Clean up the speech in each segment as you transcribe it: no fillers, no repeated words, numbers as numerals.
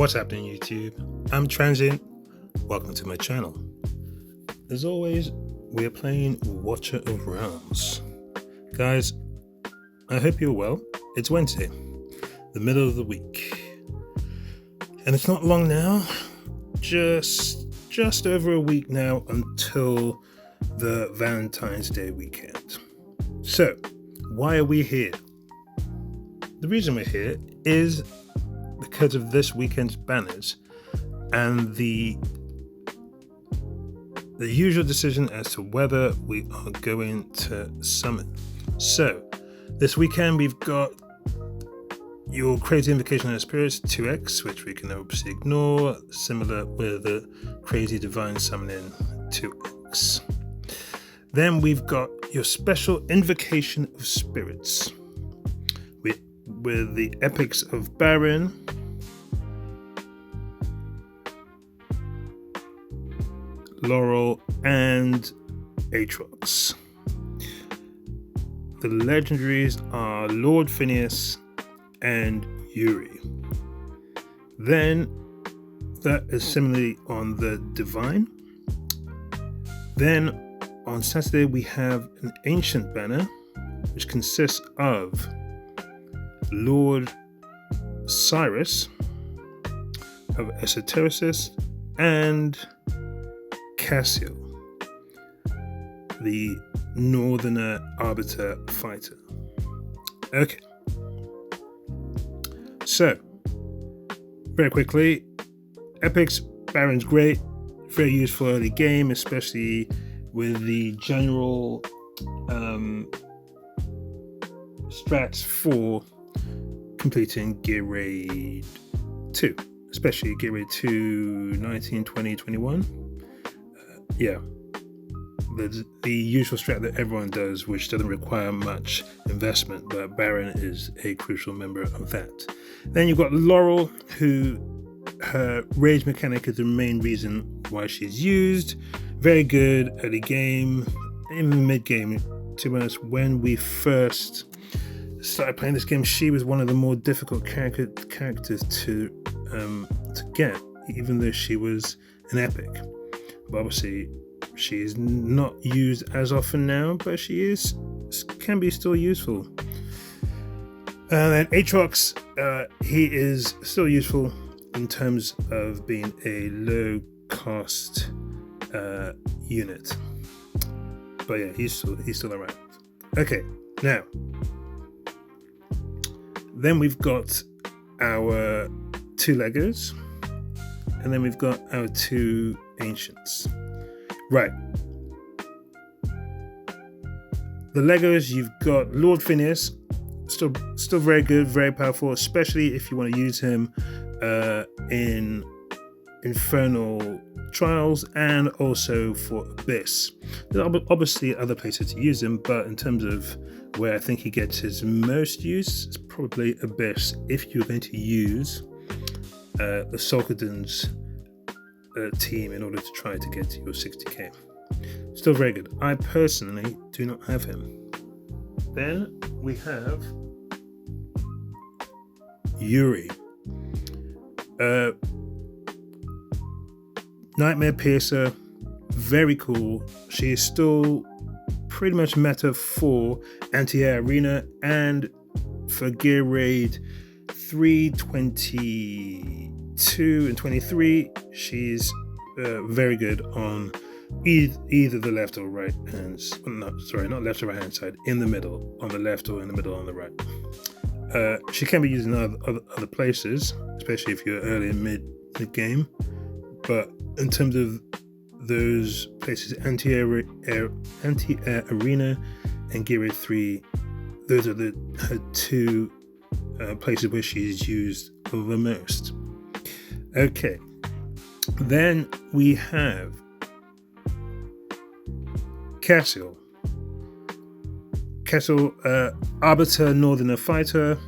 What's happening, YouTube? I'm Transient. Welcome to my channel. As always, we're playing Watcher of Realms. Guys, I hope you're well. It's Wednesday, the middle of the week. And it's not long now, just over a week now until the Valentine's Day weekend. So, why are we here? The reason we're here is because of this weekend's banners and the usual decision as to whether we are going to summon. So, this weekend we've got your Crazy Invocation of Spirits 2x, which we can obviously ignore, similar with the Crazy Divine Summoning 2x. Then we've got your Special Invocation of Spirits with the Epics of Baron, Laurel, and Aatrox. The legendaries are Lord Phineas and Yuri. Then that is similarly on the Divine. Then on Saturday we have an Ancient banner, which consists of Lord Cyrus of Esotericis and Cassiel, the Northerner Arbiter fighter. Okay. So, very quickly, Epics, Baron's great, very useful early game, especially with the general strats for completing Gear Raid 2, especially Gear Raid 2, 19, 20, 21. The usual strat that everyone does, which doesn't require much investment, but Baron is a crucial member of that. Then you've got Laurel, who her rage mechanic is the main reason why she's used. Very good early game, even mid game. To be honest, when we first started playing this game, she was one of the more difficult characters to get, even though she was an epic. But obviously, she is not used as often now, but she can be still useful. And then Aatrox, he is still useful in terms of being a low cost unit. But yeah, he's still around. Okay, now then we've got our two Legos, and then we've got our two Ancients. Right. The Legos, you've got Lord Phineas, still very good, very powerful, especially if you want to use him in Infernal Trials and also for Abyss. There are obviously other places to use him, but in terms of where I think he gets his most use, it's probably Abyss if you're going to use the Solkadon's team in order to try to get to your 60k. Still very good. I personally do not have him. Then we have Yuri. Nightmare Piercer, very cool. She is still pretty much meta for Anti-Air Arena and for Gear Raid 3, 22 and 23. She's very good on either the left or right hands. Not left or right hand side. In the middle on the left or in the middle on the right. She can be used in other places, especially if you're early and mid game. But in terms of those places, Anti-Air Arena and Gear Raid 3, those are her two places where she's used the most. Okay, then we have Cassiel, Arbiter Northerner fighter.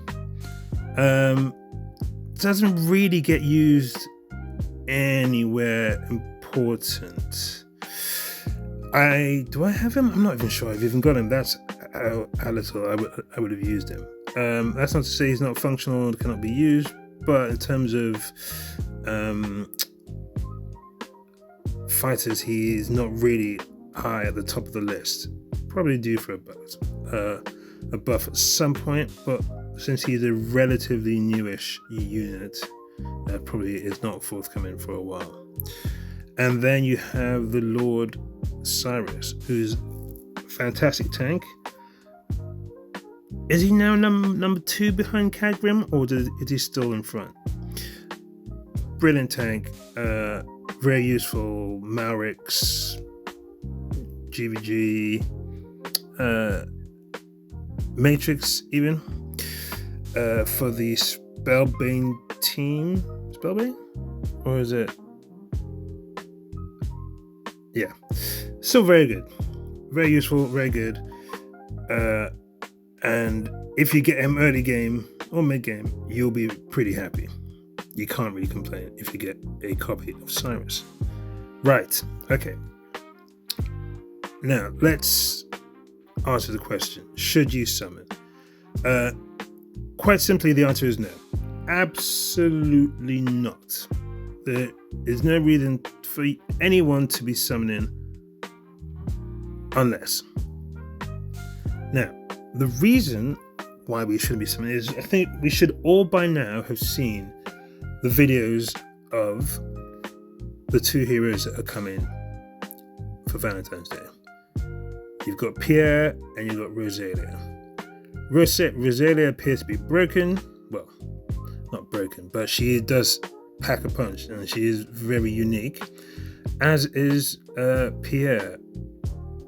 Doesn't really get used anywhere important. Do I have him? I'm not even sure I've even got him. That's how little I would have used him. That's not to say he's not functional and cannot be used, but in terms of fighters, he is not really high at the top of the list. Probably due for a buff at some point, but since he's a relatively newish unit, probably is not forthcoming for a while. And then you have the Lord Cyrus, who's a fantastic tank. Is he now number 2 behind Khadgrim, or is he still in front? Brilliant tank, very useful. Malrix, GVG, Matrix even, for the Spellbane team. Spellbane? Or is it? Yeah. Still very good. Very useful, very good. And if you get him early game or mid game, you'll be pretty happy. You can't really complain if you get a copy of Cyrus. Right, okay. Now, let's answer the question. Should you summon? Quite simply, the answer is no. Absolutely not. There is no reason for anyone to be summoning unless. Now, the reason why we shouldn't be summoning is, I think we should all by now have seen the videos of the 2 heroes that are coming for Valentine's Day. You've got Pierre and you've got Rosalia. Rosalia appears to be broken. Well, not broken, but she does pack a punch and she is very unique, as is Pierre.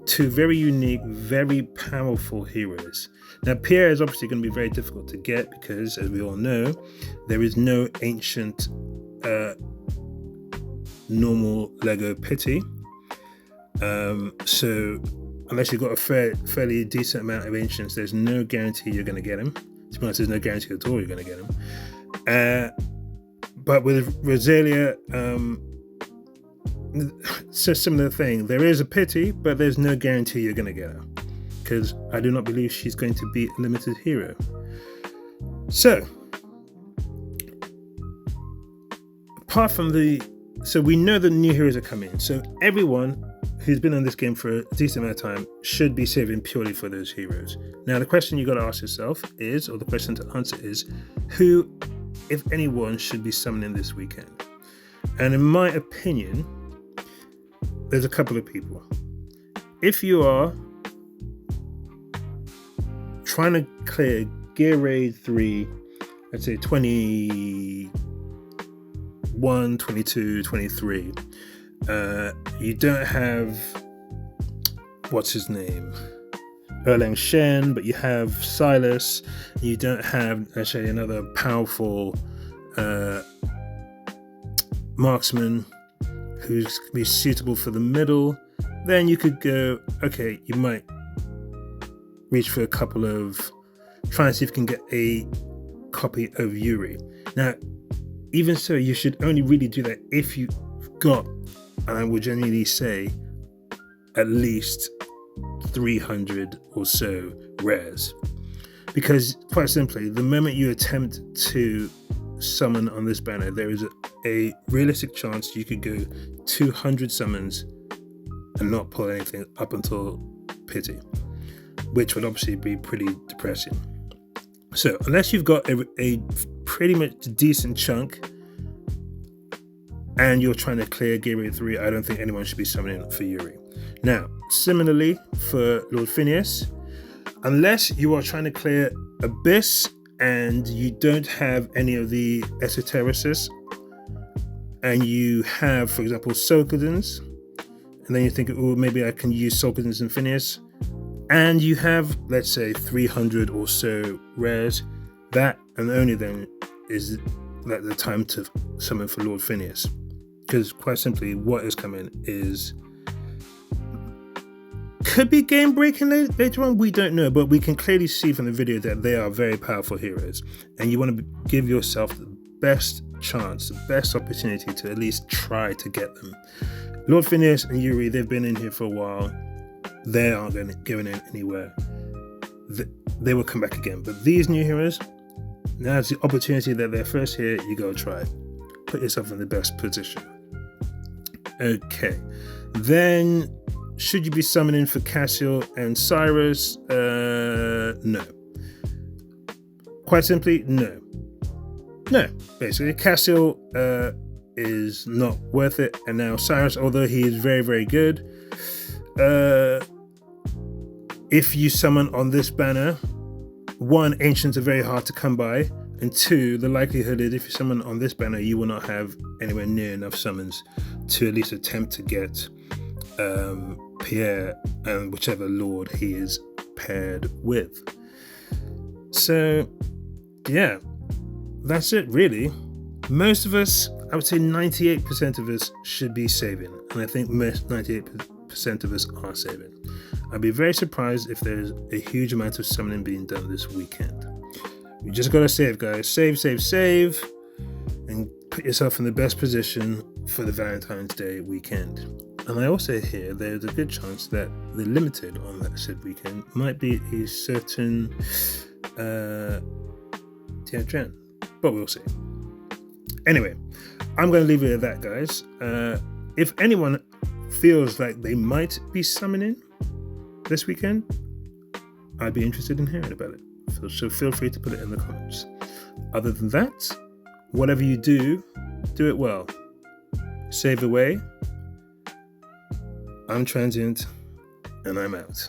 2 very unique, very powerful heroes. Now, Pierre is obviously going to be very difficult to get because, as we all know, there is no ancient normal Lego Pity. So unless you've got a fairly decent amount of ancients, there's no guarantee you're going to get him. To be honest, there's no guarantee at all you're going to get him. But with Rosalia, it's a similar thing. There is a pity, but there's no guarantee you're going to get her, because I do not believe she's going to be a limited hero. So, apart from so we know the new heroes are coming. So everyone who's been on this game for a decent amount of time should be saving purely for those heroes. Now, the question you got to ask yourself is, or the question to answer is, who, if anyone, should be summoning this weekend? And in my opinion, there's a couple of people. If you are trying to clear Gear Raid 3, let's say 21, 22, 23, you don't have, what's his name? Erlang Shen, but you have Silas. You don't have, actually, another powerful marksman who's going to be suitable for the middle. Then you could go, okay, you might reach for a couple of, try and see if you can get a copy of Yuri. Now, even so, you should only really do that if you've got, and I would genuinely say, at least 300 or so rares. Because, quite simply, the moment you attempt to summon on this banner, there is a realistic chance you could go 200 summons and not pull anything up until Pity, which would obviously be pretty depressing. So, unless you've got a pretty much decent chunk and you're trying to clear Gear Raid 3, I don't think anyone should be summoning for Yuri. Now, similarly for Lord Phineas, unless you are trying to clear Abyss and you don't have any of the Esotericists, and you have, for example, Solkadins, and then you think, oh, maybe I can use Solkadins and Phineas, and you have, let's say, 300 or so rares, that and only then is the time to summon for Lord Phineas. Because quite simply, what is coming could be game breaking later on, we don't know, but we can clearly see from the video that they are very powerful heroes, and you want to give yourself the best chance, the best opportunity to at least try to get them. Lord Phineas and Yuri, they've been in here for a while. They aren't going anywhere. They will come back again. But these new heroes, now it's the opportunity that they're first here, you go try. put yourself in the best position. Okay. Then, should you be summoning for Cassiel and Cyrus? No. Quite simply, no. No. Basically, Cassiel is not worth it. And now Cyrus, although he is very, very good, if you summon on this banner, one, ancients are very hard to come by, and two, the likelihood is if you summon on this banner, you will not have anywhere near enough summons to at least attempt to get Pierre and whichever lord he is paired with. So yeah, that's it really. Most of us, I would say 98% of us should be saving, and I think most 98% of us are saving. I'd be very surprised if there's a huge amount of summoning being done this weekend. You just gotta save, guys. Save, and put yourself in the best position for the Valentine's Day weekend. And I also hear there's a good chance that the limited on that said weekend might be a certain Tian, but we'll see. Anyway, I'm going to leave it at that, guys. If anyone feels like they might be summoning this weekend, I'd be interested in hearing about it. So feel free to put it in the comments. Other than that, whatever you do it well. Save the way. I'm Transient, and I'm out.